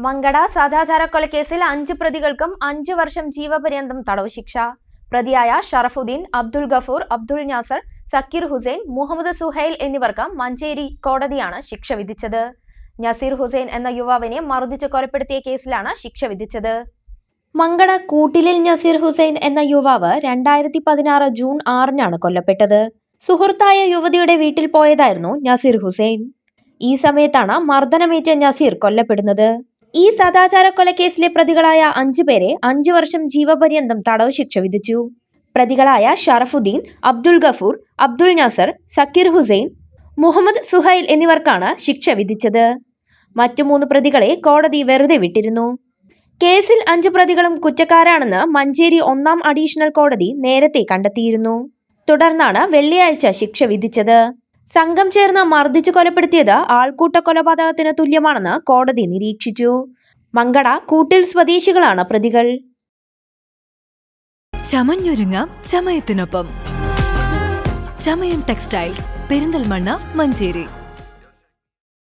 മങ്കട സദാചാര കൊലക്കേസിൽ 5 പ്രതികൾക്കും 5 വർഷം ജീവപര്യന്തം തടവ് ശിക്ഷ. പ്രതിയായ ഷറഫുദ്ദീൻ, അബ്ദുൽ ഗഫൂർ, അബ്ദുൽ നാസർ, സക്കീർ ഹുസൈൻ, മുഹമ്മദ് സുഹൈൽ എന്നിവർക്ക് മഞ്ചേരി കോടതിയാണ് ശിക്ഷ വിധിച്ചത്. നസീർ ഹുസൈൻ എന്ന യുവാവിനെ മർദ്ദിച്ച് കൊലപ്പെടുത്തിയ കേസിലാണ് ശിക്ഷ വിധിച്ചത്. മങ്കട കൂട്ടിലിൽ നസീർ ഹുസൈൻ എന്ന യുവാവ് 2016 ജൂൺ 6-നാണ് കൊല്ലപ്പെട്ടത്. സുഹൃത്തായ യുവതിയുടെ വീട്ടിൽ പോയതായിരുന്നു നസീർ ഹുസൈൻ. ഈ സമയത്താണ് മർദ്ദനമേറ്റ നസീർ കൊല്ലപ്പെടുന്നത്. ഈ സദാചാര കൊലക്കേസിലെ പ്രതികളായ 5 പേരെ 5 വർഷം ജീവപര്യന്തം തടവ് ശിക്ഷ വിധിച്ചു. പ്രതികളായ ഷറഫുദ്ദീൻ, അബ്ദുൽ ഗഫൂർ, അബ്ദുൽ നാസർ, സക്കീർ ഹുസൈൻ, മുഹമ്മദ് സുഹൈൽ എന്നിവർക്കാണ് ശിക്ഷ വിധിച്ചത്. മറ്റു 3 പ്രതികളെ കോടതി വെറുതെ വിട്ടിരുന്നു. കേസിൽ 5 പ്രതികളും കുറ്റക്കാരാണെന്ന് മഞ്ചേരി 1-ാം അഡീഷണൽ കോടതി നേരത്തെ കണ്ടെത്തിയിരുന്നു. തുടർന്നാണ് വെള്ളിയാഴ്ച ശിക്ഷ വിധിച്ചത്. സംഘം ചേർന്ന് മർദ്ദിച്ചു കൊലപ്പെടുത്തിയത് ആൾക്കൂട്ട കൊലപാതകത്തിന് തുല്യമാണെന്ന് കോടതി നിരീക്ഷിച്ചു. മങ്കട കൂട്ടിൽ സ്വദേശികളാണ് പ്രതികൾ. ചമഞ്ഞൊരുങ്ങാം ചമയത്തിനൊപ്പം. ചമയം ടെക്സ്റ്റൈൽസ്, പെരിന്തൽമണ്ണ, മഞ്ചേരി.